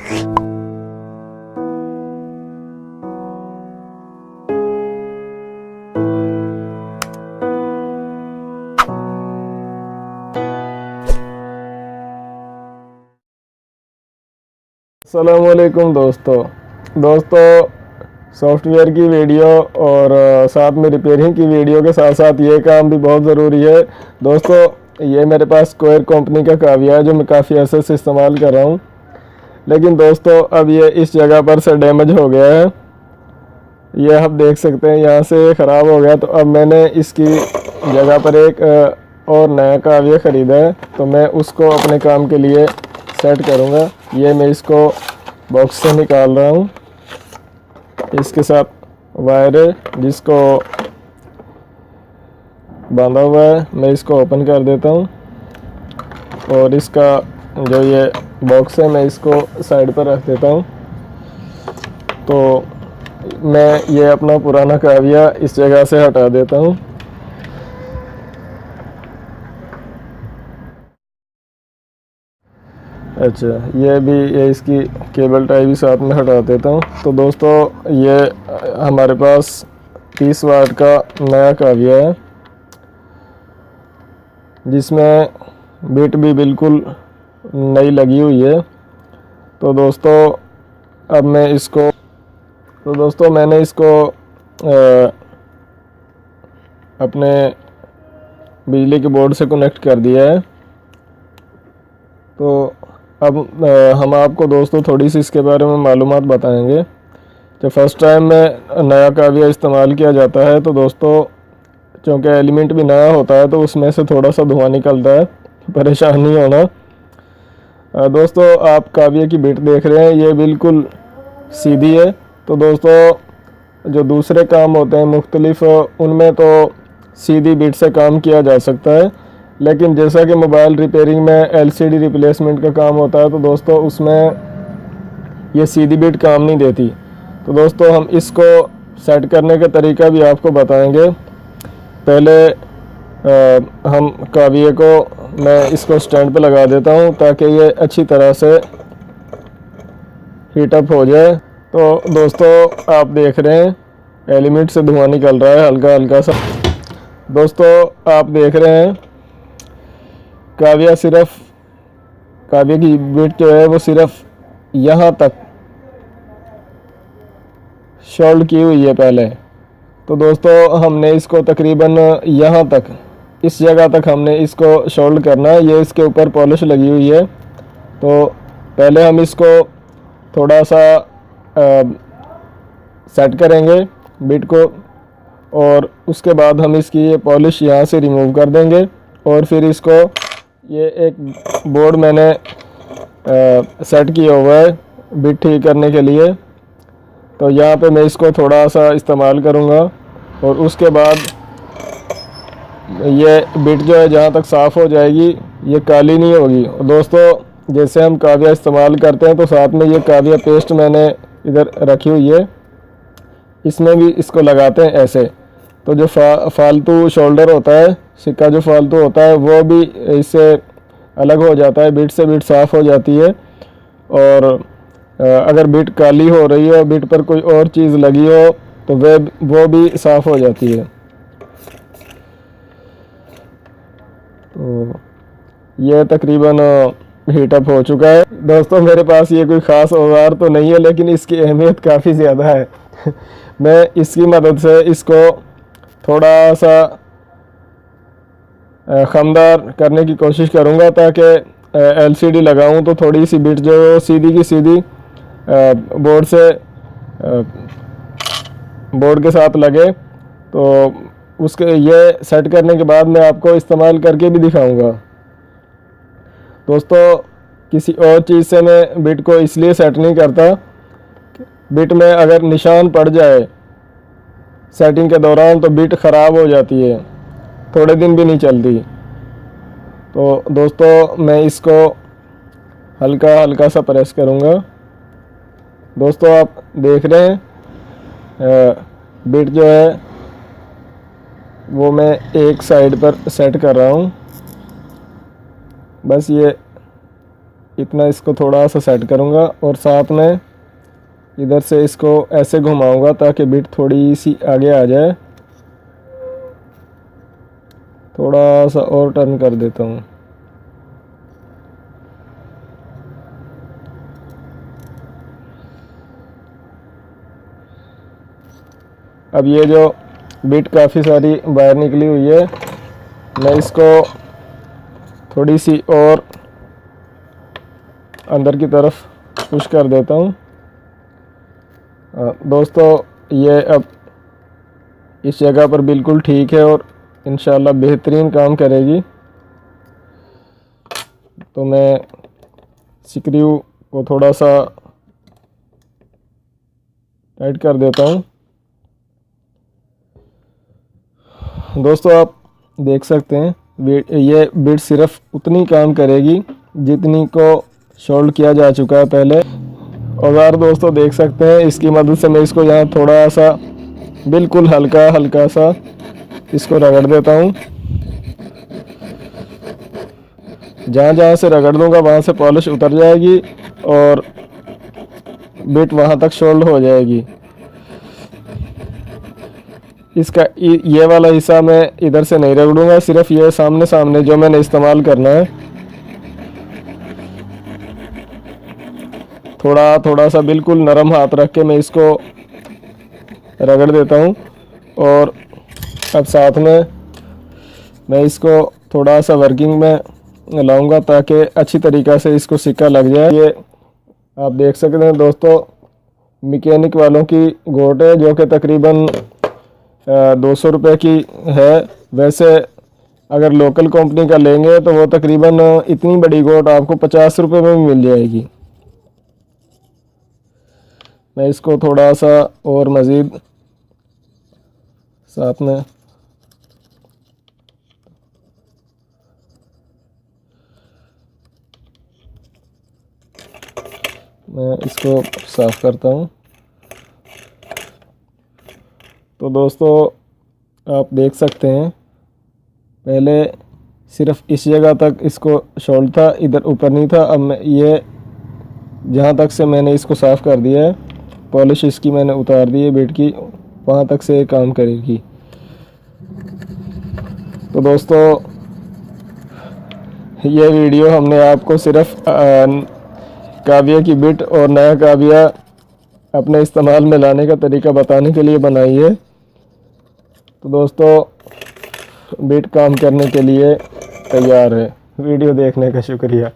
अस्सलामुअलैकुम दोस्तों, सॉफ्टवेयर की वीडियो और साथ में रिपेयरिंग की वीडियो के साथ साथ ये काम भी बहुत ज़रूरी है। दोस्तों, ये मेरे पास स्क्वायर कंपनी का काविया है जो मैं काफ़ी अरसे से इस्तेमाल कर रहा हूँ, लेकिन दोस्तों अब ये इस जगह पर से डैमेज हो गया है। ये आप देख सकते हैं यहाँ से ख़राब हो गया। तो अब मैंने इसकी जगह पर एक और नया काविया ख़रीदा है, तो मैं उसको अपने काम के लिए सेट करूँगा। ये मैं इसको बॉक्स से निकाल रहा हूँ। इसके साथ वायर है जिसको बांधा हुआ है, मैं इसको ओपन कर देता हूँ और इसका जो ये बॉक्स है मैं इसको साइड पर रख देता हूँ। तो मैं ये अपना पुराना काविया इस जगह से हटा देता हूँ। अच्छा, ये इसकी केबल टाई भी साथ में हटा देता हूँ। तो दोस्तों, ये हमारे पास 30 वाट का नया काविया है जिसमें बिट भी बिल्कुल नई लगी हुई है। तो दोस्तों अब मैं इसको मैंने इसको अपने बिजली के बोर्ड से कनेक्ट कर दिया है। तो अब हम आपको दोस्तों थोड़ी सी इसके बारे में मालूमात बताएंगे। जब फर्स्ट टाइम में नया काविया इस्तेमाल किया जाता है तो दोस्तों, चूँकि एलिमेंट भी नया होता है तो उसमें से थोड़ा सा धुआं निकलता है, परेशान नहीं होना। दोस्तों, आप काविया की बिट देख रहे हैं, ये बिल्कुल सीधी है। तो दोस्तों, जो दूसरे काम होते हैं मुख्तलिफ, उनमें तो सीधी बिट से काम किया जा सकता है, लेकिन जैसा कि मोबाइल रिपेयरिंग में एलसीडी रिप्लेसमेंट का काम होता है तो दोस्तों उसमें ये सीधी बिट काम नहीं देती। तो दोस्तों, हम इसको सेट करने का तरीका भी आपको बताएंगे। पहले हम काविये को मैं इसको स्टैंड पे लगा देता हूँ ताकि ये अच्छी तरह से हीट अप हो जाए। तो दोस्तों, आप देख रहे हैं एलिमेंट से धुआं निकल रहा है हल्का हल्का सा। दोस्तों, आप देख रहे हैं काविया की बिट जो है वो सिर्फ यहाँ तक शोल्ड की हुई है पहले। तो दोस्तों, हमने इसको तकरीबन यहाँ तक, इस जगह तक हमने इसको शोल्ड करना है। ये इसके ऊपर पॉलिश लगी हुई है। तो पहले हम इसको थोड़ा सा सेट करेंगे बिट को, और उसके बाद हम इसकी ये पॉलिश यहाँ से रिमूव कर देंगे। और फिर इसको, ये एक बोर्ड मैंने सेट किया हुआ है बिट ठीक करने के लिए, तो यहाँ पे मैं इसको थोड़ा सा इस्तेमाल करूँगा। और उसके बाद ये बिट जो है जहाँ तक साफ़ हो जाएगी, ये काली नहीं होगी। और दोस्तों, जैसे हम काविया इस्तेमाल करते हैं तो साथ में ये काविया पेस्ट मैंने इधर रखी हुई है, इसमें भी इसको लगाते हैं ऐसे। तो जो फालतू शोल्डर होता है, सिक्का जो फालतू होता है, वो भी इससे अलग हो जाता है, बिट से बिट साफ़ हो जाती है। और अगर बिट काली हो रही है, बिट पर कोई और चीज़ लगी हो, तो वो भी साफ़ हो जाती है। तो ये तकरीबन हीटअप हो चुका है। दोस्तों, मेरे पास ये कोई ख़ास औजार तो नहीं है, लेकिन इसकी अहमियत काफ़ी ज़्यादा है। मैं इसकी मदद से इसको थोड़ा सा खमदार करने की कोशिश करूँगा ताकि एलसीडी लगाऊँ तो थोड़ी सी बिट जो है सीधी की सीधी बोर्ड के साथ लगे। तो उसके ये सेट करने के बाद मैं आपको इस्तेमाल करके भी दिखाऊंगा। दोस्तों, किसी और चीज़ से मैं बिट को इसलिए सेट नहीं करता, बिट में अगर निशान पड़ जाए सेटिंग के दौरान तो बिट ख़राब हो जाती है, थोड़े दिन भी नहीं चलती। तो दोस्तों, मैं इसको हल्का हल्का सा प्रेस करूँगा। दोस्तों, आप देख रहे हैं बिट जो है वो मैं एक साइड पर सेट कर रहा हूँ। बस ये इतना इसको थोड़ा सा सेट करूँगा और साथ में इधर से इसको ऐसे घुमाऊंगा ताकि बिट थोड़ी सी आगे आ जाए। थोड़ा सा और टर्न कर देता हूँ। अब ये जो बिट काफ़ी सारी बाहर निकली हुई है, मैं इसको थोड़ी सी और अंदर की तरफ पुश कर देता हूँ। दोस्तों ये अब इस जगह पर बिल्कुल ठीक है और इंशाल्लाह बेहतरीन काम करेगी। तो मैं स्क्रू को थोड़ा सा टाइट कर देता हूँ। दोस्तों आप देख सकते हैं ये बिट सिर्फ उतनी काम करेगी जितनी को सोल्ड किया जा चुका है पहले। और यार दोस्तों देख सकते हैं इसकी मदद से मैं इसको यहाँ थोड़ा सा बिल्कुल हल्का हल्का सा इसको रगड़ देता हूँ। जहाँ जहाँ से रगड़ दूँगा वहाँ से पॉलिश उतर जाएगी और बिट वहाँ तक सोल्ड हो जाएगी। इसका ये वाला हिस्सा मैं इधर से नहीं रगड़ूंगा, सिर्फ ये सामने सामने जो मैंने इस्तेमाल करना है। थोड़ा थोड़ा सा बिल्कुल नरम हाथ रख के मैं इसको रगड़ देता हूँ। और अब साथ में मैं इसको थोड़ा सा वर्किंग में लाऊंगा ताकि अच्छी तरीक़ा से इसको सिक्का लग जाए। ये आप देख सकते हैं दोस्तों मैकेनिक वालों की गोट है जो कि तकरीबन 200 रुपये की है। वैसे अगर लोकल कंपनी का लेंगे तो वो तकरीबन इतनी बड़ी गोट आपको 50 रुपये में भी मिल जाएगी। मैं इसको थोड़ा सा और मज़ीद साथ में मैं इसको साफ़ करता हूँ। तो दोस्तों आप देख सकते हैं पहले सिर्फ इस जगह तक इसको शोल्ड था, इधर ऊपर नहीं था। अब मैं ये जहाँ तक से मैंने इसको साफ़ कर दिया है, पॉलिश इसकी मैंने उतार दी है बिट की, वहाँ तक से काम करेगी। तो दोस्तों ये वीडियो हमने आपको सिर्फ काविया की बिट और नया काविया अपने इस्तेमाल में लाने का तरीका बताने के लिए बनाई है। तो दोस्तों बिट काम करने के लिए तैयार है। वीडियो देखने का शुक्रिया।